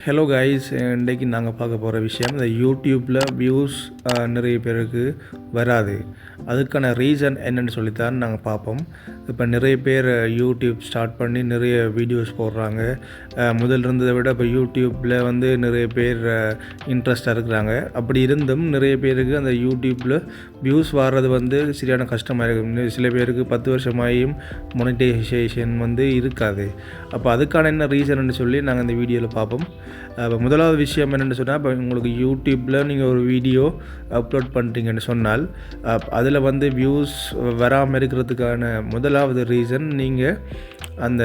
Hello guys, இன்றைக்கி நாங்கள் பார்க்க போகிற விஷயம் இந்த யூடியூப்பில் வியூஸ் நிறைய பேருக்கு வராது. அதுக்கான ரீசன் என்னென்னு சொல்லித்தான் நாங்கள் பார்ப்போம். இப்போ நிறைய பேர் யூடியூப் ஸ்டார்ட் பண்ணி நிறைய வீடியோஸ் போடுறாங்க. முதல் இருந்ததை விட இப்போ யூடியூப்பில் நிறைய பேர் இன்ட்ரெஸ்டாக இருக்கிறாங்க. அப்படி இருந்தும் நிறைய பேருக்கு அந்த யூடியூப்பில் வியூஸ் வர்றது சரியான கஷ்டமாக இருக்குது. சில பேருக்கு 10 வருஷமாகியும் மொனிட்டைசேஷன் இருக்காது. அப்போ அதுக்கான என்ன ரீசன்னு சொல்லி நாங்கள் இந்த வீடியோவில் பார்ப்போம். இப்போ முதலாவது விஷயம் என்னென்னு சொன்னால், இப்போ உங்களுக்கு யூடியூப்பில் நீங்கள் ஒரு வீடியோ அப்லோட் பண்ணுறீங்கன்னு சொன்னால் அதில் வியூஸ் வராமல் இருக்கிறதுக்கான முதலாவது ரீசன் நீங்கள் அந்த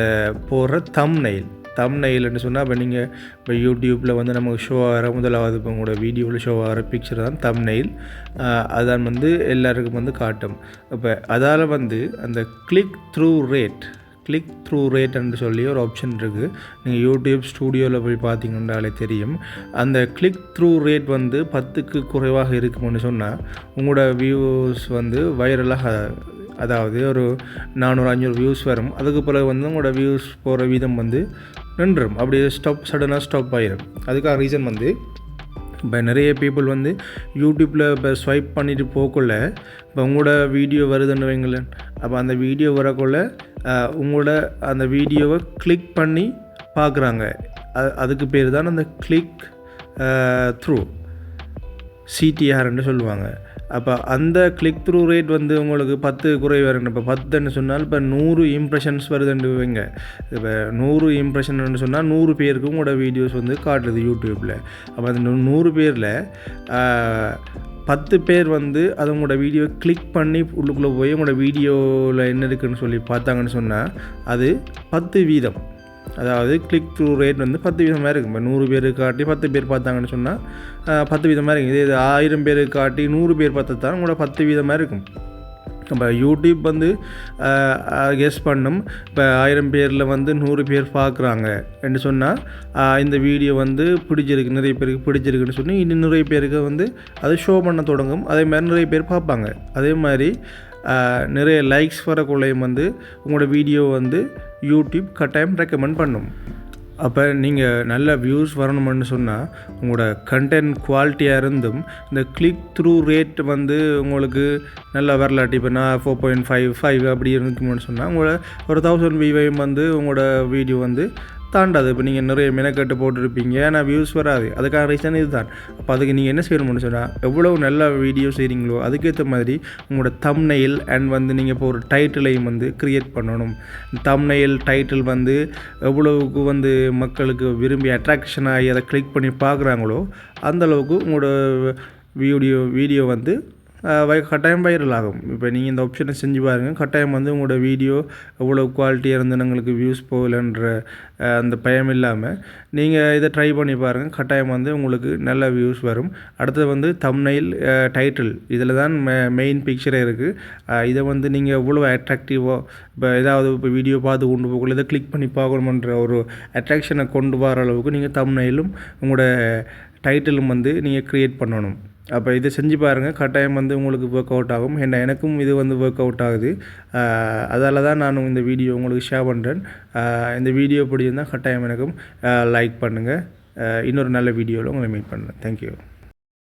போடுற தம்ப்நெயில்னு சொன்னால், இப்போ நீங்கள் இப்போ யூடியூப்பில் நமக்கு ஷோ ஆகிற முதலாவது இப்போ உங்களோட வீடியோவில் ஷோ ஆகிற பிக்சர் தான் தம்ப்நெயில். அதான் எல்லாருக்கும் காட்டும். இப்போ அதால் அந்த கிளிக் த்ரூ ரேட்னு சொல்லி ஒரு ஆப்ஷன் இருக்குது. நீங்கள் யூடியூப் ஸ்டூடியோவில் போய் பார்த்தீங்கன்னாலே தெரியும். அந்த கிளிக் த்ரூ ரேட் 10க்கு குறைவாக இருக்கும்னு சொன்னால் உங்களோட வியூஸ் வைரலாக, அதாவது ஒரு 400-500 வியூஸ் வரும். அதுக்கு பிறகு உங்களோட வியூஸ் போகிற வீதம் நின்றும், அப்படியே சடனாக ஸ்டாப் ஆகிடும். அதுக்காக ரீசன் இப்போ நிறைய பீப்புள் யூடியூப்பில் இப்போ ஸ்வைப் பண்ணிவிட்டு போகக்குள்ள இப்போ உங்களோட வீடியோ வருதுன்னு வைங்களேன். அப்போ அந்த வீடியோ வரக்குள்ள உங்களோட அந்த வீடியோவை கிளிக் பண்ணி பார்க்குறாங்க. அதுக்கு பேர் தான் அந்த கிளிக் த்ரூ, சிடிஆர்ன்னு சொல்லுவாங்க. அப்போ அந்த கிளிக் த்ரூ ரேட் உங்களுக்கு 10 குறைவாக இருக்குது. இப்போ 10ன்னு சொன்னால் இப்போ 100 இம்ப்ரெஷன்ஸ் வருதுன்னு வைங்க. இப்போ 100 இம்ப்ரெஷன்னு சொன்னால் 100 பேருக்கு உங்களோட வீடியோஸ் காட்டுது யூடியூப்பில். அப்போ அந்த 100 பேரில் 10 பேர் அது உங்களோட வீடியோ கிளிக் பண்ணி உள்ளுக்குள்ளே போய் உங்களோட வீடியோவில் என்ன இருக்குதுன்னு சொல்லி பார்த்தாங்கன்னு சொன்னால் அது 10 வீதம். அதாவது கிளிக் த்ரூ ரேட் 10 வீதமாக இருக்கும். இப்போ 100 பேருக்கு காட்டி 10 பேர் பார்த்தாங்கன்னு சொன்னால் 10 வீதமாக இருக்கும். இதே 1000 பேருக்கு காட்டி 100 பேர் பார்த்தா தான் உங்களோட 10 வீதமாக இருக்கும். இப்போ யூடியூப் கெஸ் பண்ணும். இப்போ 1000 பேரில் 100 பேர் பார்க்குறாங்க என்று சொன்னால் இந்த வீடியோ பிடிச்சிருக்கு, நிறைய பேருக்கு பிடிச்சிருக்குன்னு சொல்லி இன்னும் நிறைய பேருக்கு அதை ஷோ பண்ண தொடங்கும். அதே மாதிரி நிறைய பேர் பார்ப்பாங்க. அதே மாதிரி நிறைய லைக்ஸ் வரக்குள்ளையும் உங்களோட வீடியோ யூடியூப் கட்டாயம் ரெக்கமெண்ட் பண்ணும். அப்போ நீங்கள் நல்ல வியூஸ் வரணும்னு சொன்னால் உங்களோட கண்டென்ட் குவாலிட்டியாக இருந்தும் இந்த கிளிக் த்ரூ ரேட் உங்களுக்கு நல்லா வரலாட்டி, இப்போ நான் 4.55 அப்படி இருக்குன்னு சொன்னால் உங்களோட ஒரு 1000 வியூவையும் உங்களோட வீடியோ தாண்டாது. இப்போ நீங்கள் நிறைய மெனக்கட்டு போட்டிருப்பீங்க, ஆனால் வியூஸ் வராது. அதுக்கான ரீசன் இதுதான். அப்போ அதுக்கு நீங்கள் என்ன செய்யணும்னு சொன்னால், எவ்வளவு நல்ல வீடியோ செய்கிறீங்களோ அதுக்கேற்ற மாதிரி உங்களோட தம்ப்நெயில் அண்ட் நீங்கள் இப்போ ஒரு டைட்டிலையும் க்ரியேட் பண்ணணும். தம்ப்நெயில் டைட்டில் எவ்வளவுக்கு மக்களுக்கு விரும்பி அட்ராக்ஷன் ஆகி அதை கிளிக் பண்ணி பார்க்குறாங்களோ அந்தளவுக்கு உங்களோட வீடியோ கட்டாயம் வைரல் ஆகும். இப்போ நீங்கள் இந்த ஆப்ஷனை செஞ்சு பாருங்கள். கட்டாயம் உங்களோட வீடியோ எவ்வளோ குவாலிட்டியாக எங்களுக்கு வியூஸ் போகலன்ற அந்த பயம் இல்லாமல் நீங்கள் இதை ட்ரை பண்ணி பாருங்கள். கட்டாயம் உங்களுக்கு நல்ல வியூஸ் வரும். அடுத்தது தம்ப்நெயில், டைட்டில், இதில் தான் மெயின் பிக்சரே இருக்குது. இதை நீங்கள் எவ்வளோ அட்ராக்டிவாக, இப்போ ஏதாவது இப்போ வீடியோ பார்த்து கொண்டு போகல இதை கிளிக் பண்ணி பார்க்கணுன்ற ஒரு அட்ராக்ஷனை கொண்டு வர அளவுக்கு நீங்கள் தம்ப்நெயிலும் உங்களோட டைட்டிலும் நீங்கள் க்ரியேட் பண்ணணும். அப்போ இதை செஞ்சு பாருங்கள். கட்டாயம் உங்களுக்கு ஒர்க் அவுட் ஆகும். எனக்கும் இது ஒர்க் அவுட் ஆகுது. அதால் தான் நான் இந்த வீடியோ உங்களுக்கு ஷேர் பண்ணுறேன். இந்த வீடியோ பிடிச்சிருந்தால் கட்டாயம் எனக்கும் லைக் பண்ணுங்கள். இன்னொரு நல்ல வீடியோவில் உங்களை மீட் பண்ணுறேன். தேங்க்யூ.